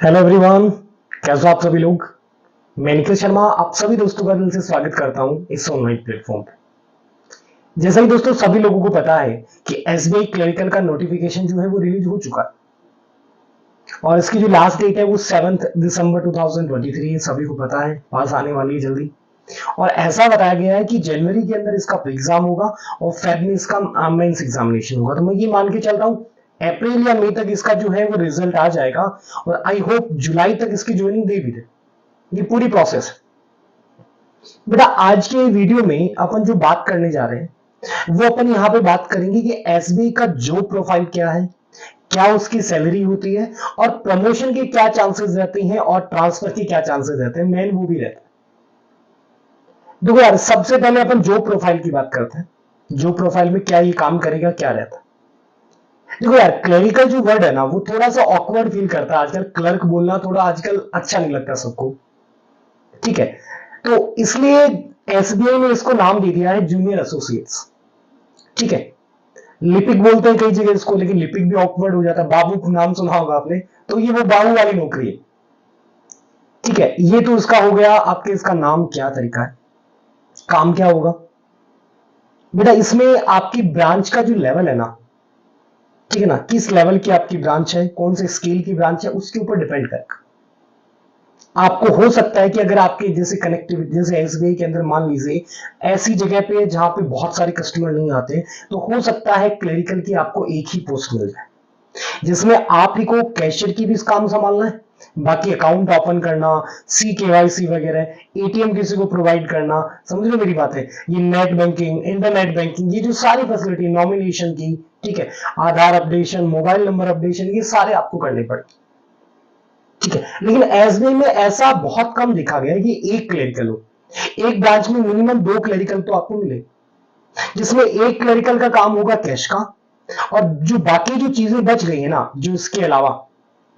Hello everyone, कैसे हो आप सभी लोग। मैं निखिल शर्मा आप सभी दोस्तों का दिल से स्वागत करता हूं इस ऑनलाइन प्लेटफॉर्म पे। जैसा कि दोस्तों सभी लोगों को पता है कि एसबीआई क्लरिकल का नोटिफिकेशन जो है वो रिलीज हो चुका है और इसकी जो लास्ट डेट है वो 7 दिसंबर 2023 है। सभी को पता है, पास आने वाली है जल्दी। और ऐसा बताया गया है कि जनवरी के अंदर इसका एग्जाम होगा और फेब में इसका मेंस एग्जामिनेशन होगा। तो मैं ये मान के चल रहा हूँ अप्रैल या मई तक इसका जो है वो रिजल्ट आ जाएगा और आई होप जुलाई तक इसकी ज्वाइनिंग दे भी दे। ये पूरी प्रोसेस है। बेटा आज के वीडियो में अपन जो बात करने जा रहे हैं वो अपन यहाँ पे बात करेंगे कि एसबीआई का जॉब प्रोफाइल क्या है, क्या उसकी सैलरी होती है और प्रमोशन के क्या चांसेस रहते हैं और ट्रांसफर के क्या चांसेस रहते हैं, मेन वो भी रहता है। देखो यार, सबसे पहले अपन जॉब प्रोफाइल की बात करते हैं। जॉब प्रोफाइल में क्या ये काम करेगा, क्या रहता है। देखो यार, क्लरिकल जो वर्ड है ना वो थोड़ा सा ऑकवर्ड फील करता है आजकल। क्लर्क बोलना थोड़ा आजकल अच्छा नहीं लगता सबको, ठीक है। तो इसलिए एसबीआई ने इसको नाम दे दिया है जूनियर एसोसिएट्स, ठीक है। लिपिक बोलते हैं कई जगह इसको, लेकिन लिपिक भी ऑकवर्ड हो जाता है। बाबू को नाम सुना होगा आपने, तो ये वो बाबू वाली नौकरी है, ठीक है। ये तो इसका हो गया। आपके इसका नाम क्या तरीका है, काम क्या होगा। बेटा इसमें आपकी ब्रांच का जो लेवल है ना, ठीक है ना, किस लेवल की आपकी ब्रांच है, कौन से स्केल की ब्रांच है, उसके ऊपर डिपेंड करेगा। आपको हो सकता है कि अगर आपके जैसे कनेक्टिविटी जैसे एसबीआई के अंदर मान लीजिए ऐसी जगह पे जहां पे बहुत सारे कस्टमर नहीं आते, तो हो सकता है क्लरिकल की आपको एक ही पोस्ट मिल जाए जिसमें आप ही को कैशियर की भी काम संभालना है, बाकी अकाउंट ओपन करना, सी केवाईसी वगैरह, एटीएम किसी को प्रोवाइड करना। समझ लो मेरी बात है। ये नेट बैंकिंग, इंटरनेट बैंकिंग, ये जो सारी फैसिलिटी नॉमिनेशन की, ठीक है, आधार अपडेशन, मोबाइल नंबर अपडेशन, ये सारे आपको करने पड़ेंगे, ठीक है। लेकिन एसबीआई में ऐसा बहुत कम देखा गया है कि एक क्लरिकल हो। एक ब्रांच में मिनिमम 2 क्लरिकल तो आपको मिले, जिसमें एक क्लरिकल का काम होगा कैश का और जो बाकी जो चीजें बच गई है ना जो इसके अलावा,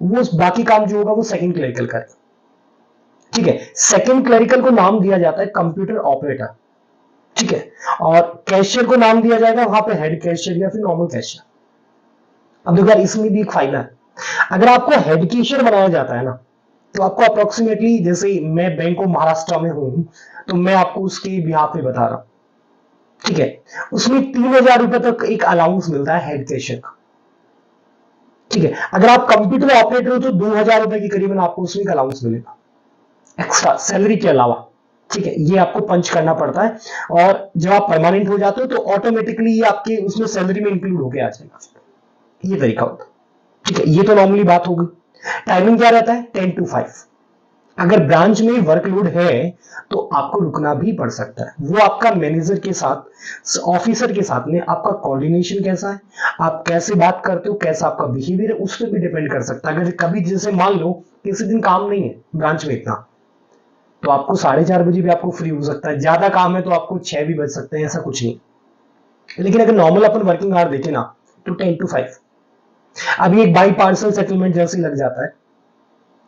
वो बाकी काम जो होगा वो सेकंड क्लरिकल करेगा, ठीक है। सेकंड क्लरिकल को नाम दिया जाता है कंप्यूटर ऑपरेटर, ठीक है। और कैशियर को नाम दिया जाएगा वहां पे हेड कैशियर या फिर नॉर्मल कैशियर। अब देखो यार, इसमें भी एक फायदा है। अगर आपको हेड कैशियर बनाया जाता है ना, तो आपको अप्रोक्सीमेटली, जैसे मैं बैंक ऑफ महाराष्ट्र में हूं तो मैं आपको उसके बिहाफ पे बता रहा हूं, ठीक है। उसमें 3,000 रुपए तक एक अलाउंस मिलता है हेड कैशियर का, ठीक है। अगर आप कंप्यूटर ऑपरेटर हो तो 2,000 रुपए की करीबन आपको उसमें एक अलाउंस मिलेगा एक्स्ट्रा सैलरी के अलावा, ठीक है। ये आपको पंच करना पड़ता है और जब आप परमानेंट हो जाते हो तो ऑटोमेटिकली ये आपके उसमें सैलरी में इंक्लूड होके आ जाएगा। ये तरीका होता है, ठीक है। ये तो नॉर्मली बात होगी। टाइमिंग क्या रहता है, 10 to 5। अगर ब्रांच में वर्कलोड है तो आपको रुकना भी पड़ सकता है। वो आपका मैनेजर के साथ, ऑफिसर के साथ में आपका कोऑर्डिनेशन कैसा है, आप कैसे बात करते हो, कैसा आपका बिहेवियर है, उस पर भी डिपेंड कर सकता है। अगर कभी जैसे मान लो किसी दिन काम नहीं है ब्रांच में इतना, तो आपको 4:30 बजे भी आपको फ्री हो सकता है। ज्यादा काम है तो आपको 6 भी बज सकते हैं, ऐसा कुछ नहीं। लेकिन अगर नॉर्मल अपन वर्किंग आवर देखे ना, तो 10 to 5। अभी एक बाई पार्सल सेटलमेंट जैसे लग जाता है,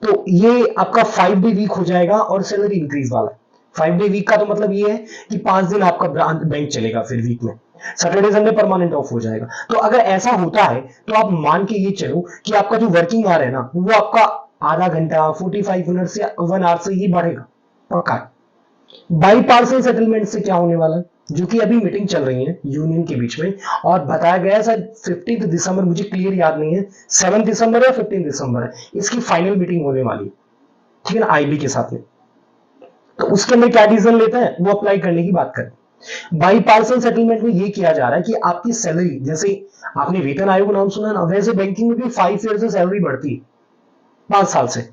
तो ये आपका 5 डे वीक हो जाएगा और सैलरी इंक्रीज वाला है। 5 डे वीक का तो मतलब ये है कि 5 दिन आपका बैंक चलेगा, फिर वीक में सैटरडे संडे परमानेंट ऑफ हो जाएगा। तो अगर ऐसा होता है तो आप मान के ये चलो कि आपका जो वर्किंग आवर है ना वो आपका आधा घंटा, 45 मिनट से 1 आवर से ही बढ़ेगा, पक्का है। बाई पार्सल सेटलमेंट से क्या होने वाला है, जो कि अभी मीटिंग चल रही है यूनियन के बीच में और बताया गया है शायद 15 दिसंबर, मुझे क्लियर याद नहीं है 7 दिसंबर या 15 दिसंबर है इसकी फाइनल मीटिंग होने वाली है, ठीक है ना, आईबी के साथ में। तो उसके अंदर क्या डिसीजन लेता है वो अप्लाई करने की बात करें। बाई पार्सल सेटलमेंट में ये किया जा रहा है कि आपकी सैलरी, जैसे आपने वेतन आयोग नाम सुना ना, वैसे बैंकिंग में भी 5 ईयर से सैलरी बढ़ती है, 5 साल से,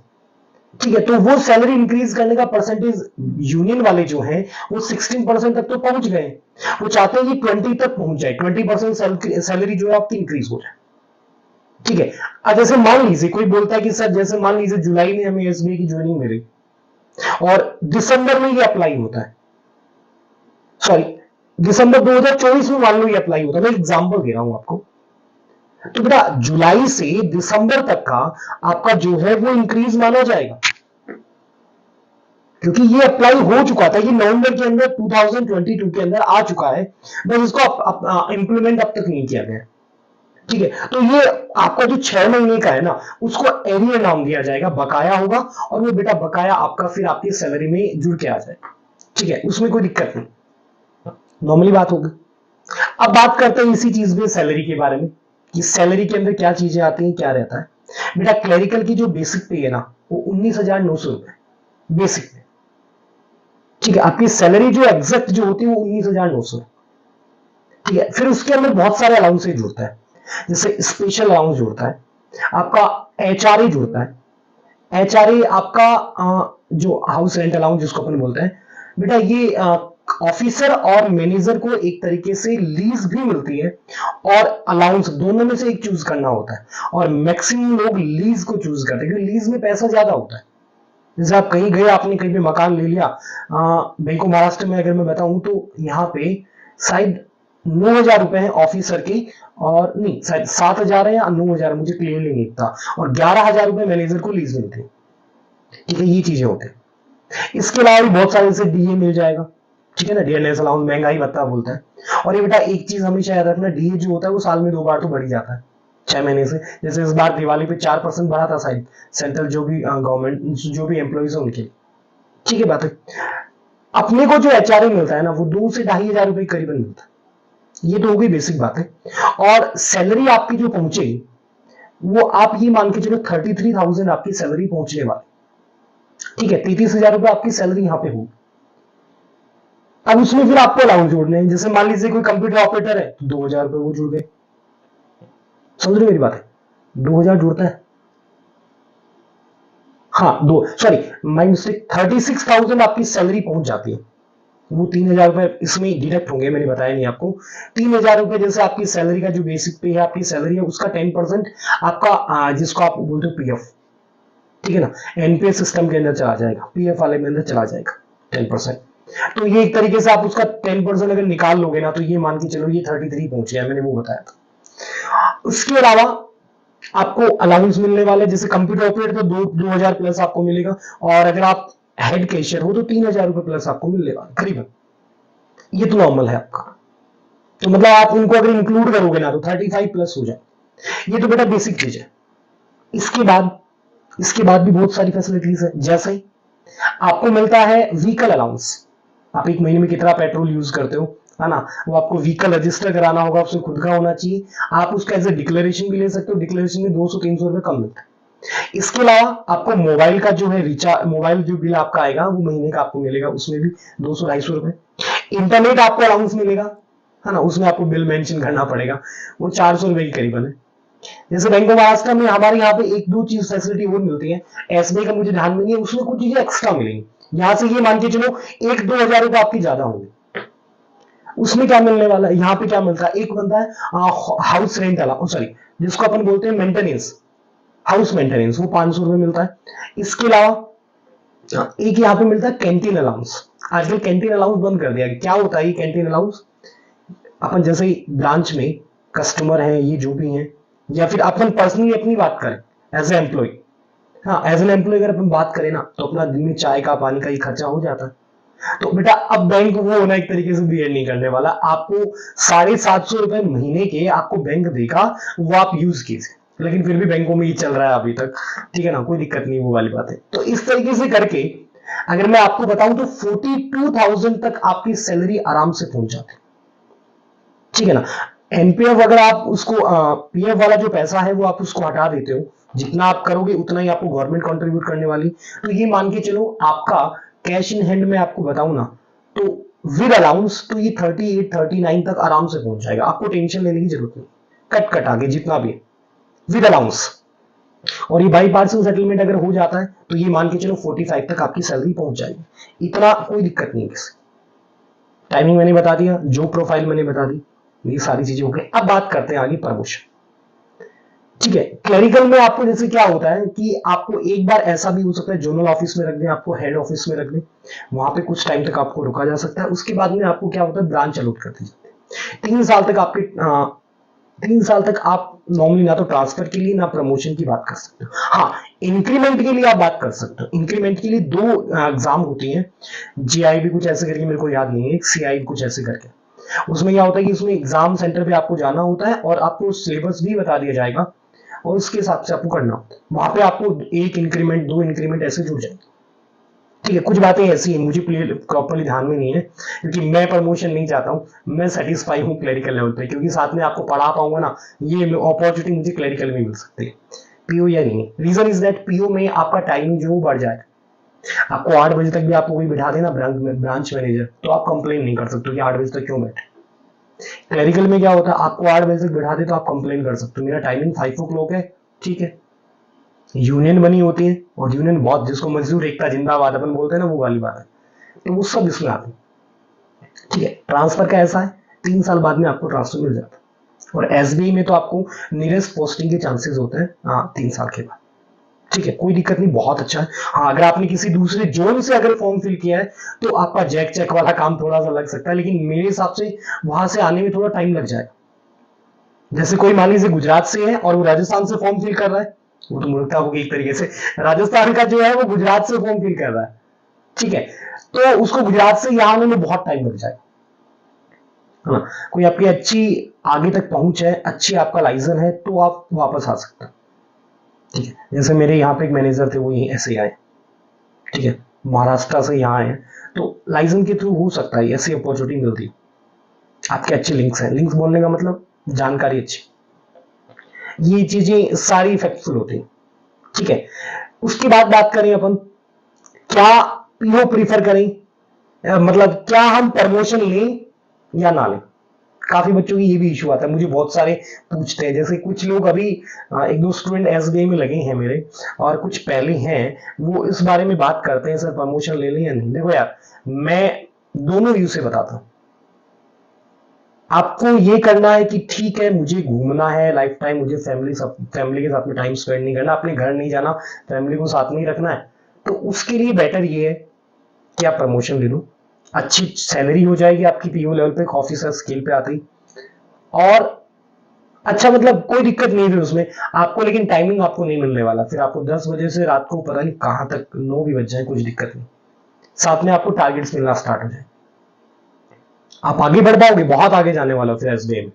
ठीक है। तो वो सैलरी इंक्रीज करने का परसेंटेज यूनियन वाले जो हैं वो 16% तक तो पहुंच गए। वो चाहते हैं कि 20 तक पहुंच जाए, 20% सैलरी जो है आपकी इंक्रीज हो जाए, ठीक है। अब जैसे मान लीजिए कोई बोलता है कि सर जैसे मान लीजिए जुलाई में हमें एसबीआई की ज्वाइनिंग मिली और दिसंबर में ये अप्लाई होता है, सॉरी दिसंबर 2024 में मान लो ये अप्लाई होता है, मैं एग्जांपल दे रहा हूं आपको। तो बेटा जुलाई से दिसंबर तक का आपका जो है वो इंक्रीज माना जाएगा, क्योंकि ये अप्लाई हो चुका था। ये नवंबर के अंदर 2022 के अंदर आ चुका है, बस इसको इम्प्लीमेंट अब तक नहीं किया गया, ठीक है, तो ये आपका जो 6 महीने का है ना, उसको एरियर नाम दिया जाएगा, बकाया होगा, और वो बेटा बकाया आपका फिर आपकी सैलरी में जुड़ के आ जाएगा। ठीक है, उसमें कोई दिक्कत नहीं, नॉर्मली बात होगी। अब बात करते हैं इसी चीज में सैलरी के बारे में, कि सैलरी के अंदर क्या चीजें आती हैं, क्या रहता है। बेटा क्लरिकल की जो बेसिक पे है ना, वो 19,900 रुपए बेसिक पे। ठीक है, आपकी सैलरी जो एग्जैक्ट जो होती है वो 19,900। ठीक है, फिर उसके अंदर बहुत सारे अलाउंसेज जुड़ता है, जैसे स्पेशल अलाउंस जुड़ता है, आपका एचआरए जुड़ता है। एचआरए आपका जो हाउस रेंट अलाउंस जिसको अपन बोलते हैं, बेटा ये ऑफिसर और मैनेजर को एक तरीके से लीज भी मिलती है, और अलाउंस दोनों में से एक चूज करना होता है, और मैक्सिमम लोग लीज को चूज करते हैं क्योंकि लीज में पैसा ज्यादा होता है। जैसे आप कहीं गए, आपने कहीं पे मकान ले लिया, बैंक ऑफ महाराष्ट्र में अगर मैं बताऊं तो यहाँ पे शायद 9,000 रुपए है ऑफिसर की, और नहीं शायद 7,000 है या 9,000, मुझे क्लियरली नहीं पता, और 11,000 रुपए मैनेजर को लीज मिलती है। ठीक है, ये चीजें होती है। इसके अलावा भी बहुत सारे, जैसे डीए मिल जाएगा। ठीक है ना, डीएनएस अलाउंस, महंगाई भत्ता बोलते हैं। और ये बेटा एक चीज हमेशा याद रखना, डीए जो होता है वो साल में 2 बार तो बढ़ ही जाता है, 6 महीने से। जैसे इस बार दिवाली पे 4% बढ़ा था शायद, सेंट्रल जो भी गवर्नमेंट जो भी एम्प्लॉइज है उनके। ठीक है बात है। अपने को जो एचआरए मिलता है ना, वो 2 से 2,500 रुपए करीबन मिलता है। ये तो हो गई बेसिक बात है। और सैलरी आपकी जो पहुंचेगी, वो आप ये मान के चलो 33,000 आपकी सैलरी पहुंचने वाली। ठीक है, 33,000 रुपए आपकी सैलरी यहां पे होगी। अब उसमें फिर आपको अलाउंस जोड़ने हैं, जैसे मान लीजिए कोई कंप्यूटर ऑपरेटर है तो 2,000 रुपए वो जुड़ गए। समझ रहे मेरी बात है, 2,000 जुड़ता है। हाँ, दो सॉरी माई मिस्टेक, 36,000 आपकी सैलरी पहुंच जाती है, वो 3,000 रुपए इसमें डिडक्ट होंगे, मैंने बताया नहीं आपको। 3,000 रुपए जैसे आपकी सैलरी का जो बेसिक पे है, आपकी सैलरी है, उसका 10% आपका जिसको आप बोलते हो पीएफ। ठीक है ना, एनपीएस सिस्टम के अंदर चला जाएगा, पीएफ वाले में अंदर चला जाएगा 10%। तो ये एक तरीके से आप उसका 10% अगर निकाल लोगे ना, तो ये मान के चलो ये 33 पहुंच गया, मैंने वो बताया था। उसके अलावा आपको अलाउंस मिलने वाले, जैसे कंप्यूटर ऑपरेटर तो 2,000 प्लस आपको मिलेगा, और अगर आप हेड कैशियर हो तो 3,000 रुपए प्लस आपको मिलने वाला करीबन। ये तो नॉर्मल है आपका, तो मतलब आप उनको अगर इंक्लूड करोगे ना तो 35 प्लस हो जाए। ये तो बेटा बेसिक चीज है। इसके बाद भी बहुत सारी फैसिलिटीज है, जैसे आपको मिलता है व्हीकल अलाउंस। आप एक महीने में कितना पेट्रोल यूज करते हो, है ना, वो आपको व्हीकल रजिस्टर कराना होगा, उसमें खुद का होना चाहिए। आप उसका एज ए डिक्लेरेशन भी ले सकते हो, डिक्लेरेशन में 200-300 रुपए कम मिलता है। इसके अलावा आपको मोबाइल का जो है रिचार्ज, मोबाइल जो बिल आपका आएगा वो महीने का आपको मिलेगा, उसमें भी 200-250 रुपए। इंटरनेट आपको अलाउंस मिलेगा, है ना, उसमें आपको बिल मेंशन करना पड़ेगा, वो 400 रुपए के करीबन है। जैसे बैंक ऑफ महाराष्ट्र में हमारे यहाँ पे एक दो चीज फैसिलिटी और मिलती है, एसबीआई का मुझे ध्यान में नहीं है, उसमें कुछ चीजें एक्स्ट्रा मिलेंगी। यहां से ये मान के चलो 1-2 हजार रुपए आपकी ज्यादा होंगे। उसमें क्या मिलने वाला है, यहाँ पे क्या मिलता है, एक बनता है हाउस रेंट अलाउंस, सॉरी जिसको अपन बोलते हैं मेंटेनेंस, हाउस मेंटेनेंस, वो 500 रुपए मिलता है। इसके अलावा एक यहाँ पे मिलता है कैंटीन अलाउंस। आजकल कैंटीन अलाउंस बंद कर दिया, क्या होता है ये कैंटीन अलाउंस, अपन जैसे ही ब्रांच में कस्टमर हैं, ये जो भी हैं, या फिर अपन पर्सनली अपनी बात करें एज ए एम्प्लॉय, हाँ एज एन एम्प्लॉय अगर अपन बात करें ना, तो अपना दिन में चाय का पानी का ही खर्चा हो जाता है। तो बेटा अब बैंक वो होना एक तरीके से बियर नहीं करने वाला, आपको 750 रुपए महीने के आपको बैंक देगा, वो आप यूज कीजिए। लेकिन फिर भी बैंकों में ये चल रहा है अभी तक, ठीक है ना, कोई दिक्कत नहीं, वो वाली बात है। तो इस तरीके से करके अगर मैं आपको बताऊं तो 42,000 तक आपकी सैलरी आराम से पहुंच जाती है। ठीक है ना, एनपीएफ अगर आप उसको पीएफ वाला जो पैसा है वो आप उसको हटा देते हो, जितना आप करोगे उतना ही आपको गवर्नमेंट कंट्रीब्यूट करने वाली, तो ये मान के चलो आपका कैश इन हैंड में आपको बताऊं ना, तो विद अलाउंस तो ये 38-39 तक आराम से पहुंच जाएगा, आपको टेंशन लेने की जरूरत नहीं, कट आगे जितना भी विद अलाउंस। और ये बाई पार्सल सेटलमेंट अगर हो जाता है तो ये मान के चलो 45 तक आपकी सैलरी पहुंच जाएगी, इतना कोई दिक्कत नहीं है। टाइमिंग मैंने बता दिया, जॉब प्रोफाइल मैंने बता दी, ये सारी चीजें हो गई। अब बात करते हैं आगे प्रमोशन। ठीक है, क्लरिकल में आपको जैसे क्या होता है कि आपको एक बार ऐसा भी हो सकता है जोनल ऑफिस में रख दें, आपको हेड ऑफिस में रख दें, वहां पे कुछ टाइम तक आपको रुका जा सकता है। उसके बाद में आपको क्या होता है, ब्रांच अलॉट कर दी जाती है। 3 साल तक आपके 3 साल तक आप नॉर्मली ना तो ट्रांसफर के लिए ना प्रमोशन की बात कर सकते हो, हाँ इंक्रीमेंट के लिए आप बात कर सकते हो। इंक्रीमेंट के लिए 2 एग्जाम होती हैं, जीआई भी कुछ ऐसे करके, मेरे को याद नहीं है, एक सीआई कुछ ऐसे करके, उसमें क्या होता है कि उसमें एग्जाम सेंटर पे आपको जाना होता है और आपको सिलेबस भी बता दिया जाएगा और उसके हिसाब से आपको करना होता है। वहां पे आपको 1 इंक्रीमेंट 2 इंक्रीमेंट ऐसे जुड़ जाएंगे। ठीक है, कुछ बातें ऐसी हैं मुझे प्रॉपरली ध्यान में नहीं है क्योंकि मैं प्रमोशन नहीं चाहता हूँ, मैं सेटिस्फाई हूँ क्लरिकल लेवल पे, क्योंकि साथ में आपको पढ़ा पाऊंगा ना, ये अपॉर्चुनिटी मुझे क्लरिकल में मिल सकती है, पीओ या नहीं। रीजन इज दैट पीओ में आपका टाइमिंग जो बढ़ जाएगा। आपको 8 बजे तक भी आपको कोई बिठा देना ब्रांच मैनेजर, तो आप कंप्लेन नहीं कर सकते कि 8 बजे तक क्यों बैठे। क्लरिकल में क्या होता है, आपको 8 बजे तक बिठा दे तो आप कंप्लेन कर सकते हो, मेरा टाइमिंग 5 ओ क्लॉक है, ठीक है। यूनियन बनी होती है और यूनियन बहुत, जिसको मजदूर एकता जिंदाबाद अपन बोलते हैं ना, वो वाली बात है, तो वो सब इसमें आते हैं। ठीक है, ट्रांसफर का ऐसा है 3 साल बाद में आपको ट्रांसफर मिल जाता है और एसबीआई में तो आपको नियरेस्ट पोस्टिंग के चांसेस होते हैं 3 साल के बाद। ठीक है, कोई दिक्कत नहीं, बहुत अच्छा है। हाँ, अगर आपने किसी दूसरे जोन से अगर फॉर्म फिल किया है तो आपका जैक चेक वाला काम थोड़ा सा लग सकता है, लेकिन मेरे हिसाब से वहां से आने में थोड़ा टाइम लग जाएगा। जैसे कोई मान लीजिए गुजरात से है और वो राजस्थान से फॉर्म फिल कर रहा है, वो तो मूर्खता होगी एक तरीके से, राजस्थान का जो है वो गुजरात से फॉर्म फिल कर रहा है, ठीक है, तो उसको गुजरात से यहाँ आने में बहुत टाइम लग जाएगा। हाँ, कोई आपकी अच्छी आगे तक पहुंच है, अच्छी आपका लाइसेंस है, तो आप वापस आ सकते हैं। ठीक है, जैसे मेरे यहाँ पे एक मैनेजर थे, वो यहीं ऐसे ही आए, ठीक है, महाराष्ट्र से यहाँ आए, तो लाइसेंस के थ्रू हो सकता है, ऐसी अपॉर्चुनिटी मिलती है। आपके अच्छे लिंक्स हैं, लिंक्स बोलने का मतलब जानकारी अच्छी, ये चीजें सारी इफेक्टफुल होती है। ठीक है, उसके बाद बात करें अपन, क्या पीओ प्रीफर करें, मतलब क्या हम प्रमोशन लें या ना लें। काफी बच्चों की ये भी इशू आता है, मुझे बहुत सारे पूछते हैं, जैसे कुछ लोग अभी 1-2 स्टूडेंट एसबीआई में लगे हैं मेरे और कुछ पहले हैं, वो इस बारे में बात करते हैं, सर प्रमोशन ले लें या नहीं। देखो यार, मैं दोनों व्यू से बताता हूं। आपको ये करना है कि ठीक है, मुझे घूमना है लाइफ टाइम, मुझे फैमिली के साथ में टाइम स्पेंड नहीं करना, अपने घर नहीं जाना, फैमिली को साथ में ही रखना है, तो उसके लिए बेटर ये है कि आप प्रमोशन ले लो, अच्छी सैलरी हो जाएगी आपकी पीओ लेवल पे, ऑफिसर स्केल पे आती, और अच्छा मतलब कोई दिक्कत नहीं थी उसमें आपको, लेकिन टाइमिंग आपको नहीं मिलने वाला, फिर आपको 10 बजे से रात को पता नहीं कहां तक 9 भी बज जाए, कुछ दिक्कत नहीं, साथ में आपको टारगेट्स मिलना स्टार्ट हो जाए, आप आगे बढ़ पाओगे, बहुत आगे जाने वाला फिर एसबीआई में।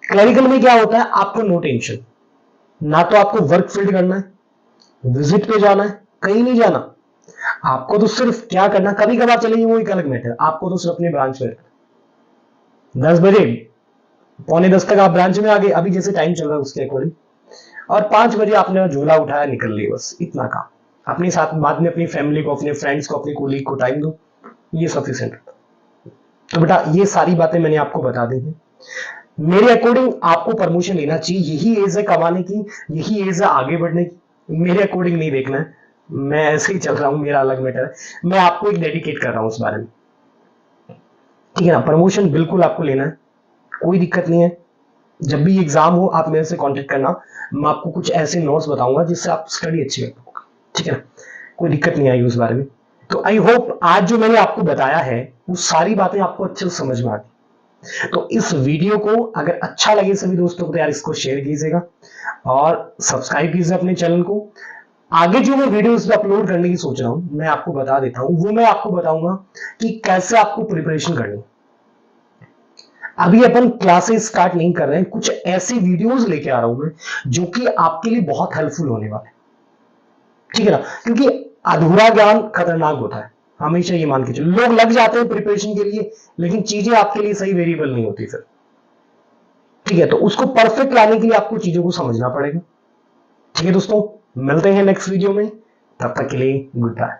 क्लरिकल में क्या होता है, आपको नो टेंशन, ना तो आपको वर्क फील्ड करना है, विजिट पे जाना है, कहीं नहीं जाना, आपको तो सिर्फ क्या करना, कभी कभार चलेंगे वो एक अलग मैटर, आपको तो सिर्फ अपने ब्रांच में 10 बजे 9:45 तक आप ब्रांच में आ गए, अभी जैसे टाइम चल रहा है उसके अकॉर्डिंग, और 5 बजे आपने झोला उठाया निकल ली, बस इतना काम। अपने साथ बाद में अपनी फैमिली को, अपने फ्रेंड्स को, अपने कोलीग को टाइम दो, ये सफिशिएंट। तो बेटा ये सारी बातें मैंने आपको बता दी हैं, मेरे अकॉर्डिंग आपको प्रमोशन लेना चाहिए, यही एज है कमाने की, यही एज है आगे बढ़ने की, मेरे अकॉर्डिंग नहीं देखना है, मैं ऐसे ही चल रहा हूं, मेरा अलग मैटर है, मैं आपको एक डेडिकेट कर रहा हूं उस बारे में। ठीक है ना, प्रमोशन बिल्कुल आपको लेना है, कोई दिक्कत नहीं है, जब भी एग्जाम हो आप मेरे से कांटेक्ट करना, मैं आपको कुछ ऐसे नोट्स बताऊंगा जिससे आप स्टडी अच्छी कर पाओगे, ठीक है ना, कोई दिक्कत नहीं आएगी उस बारे में। तो आई होप आज जो मैंने आपको बताया है वो सारी बातें आपको अच्छे से समझ में आ गई। तो इस वीडियो को अगर अच्छा लगे सभी दोस्तों को, तो यार इसको शेयर कीजिएगा और सब्सक्राइब कीजिए अपने चैनल को। आगे जो मैं वीडियोस अपलोड करने की सोच रहा हूं, मैं आपको बता देता हूं, वो मैं आपको बताऊंगा कि कैसे आपको प्रिपरेशन करनी। अभी अपन क्लासेस स्टार्ट नहीं कर रहे हैं, कुछ ऐसी वीडियोस लेके आ रहा हूं मैं जो कि आपके लिए बहुत हेल्पफुल होने वाले, ठीक है ना, क्योंकि अधूरा ज्ञान खतरनाक होता है, हमेशा ये मान के चलो, लोग लग जाते हैं प्रिपरेशन के लिए लेकिन चीजें आपके लिए सही वेरिएबल नहीं होती फिर, ठीक है, तो उसको परफेक्ट लाने के लिए आपको चीजों को समझना पड़ेगा। ठीक है दोस्तों, मिलते हैं नेक्स्ट वीडियो में, तब तक के लिए गुड बाय।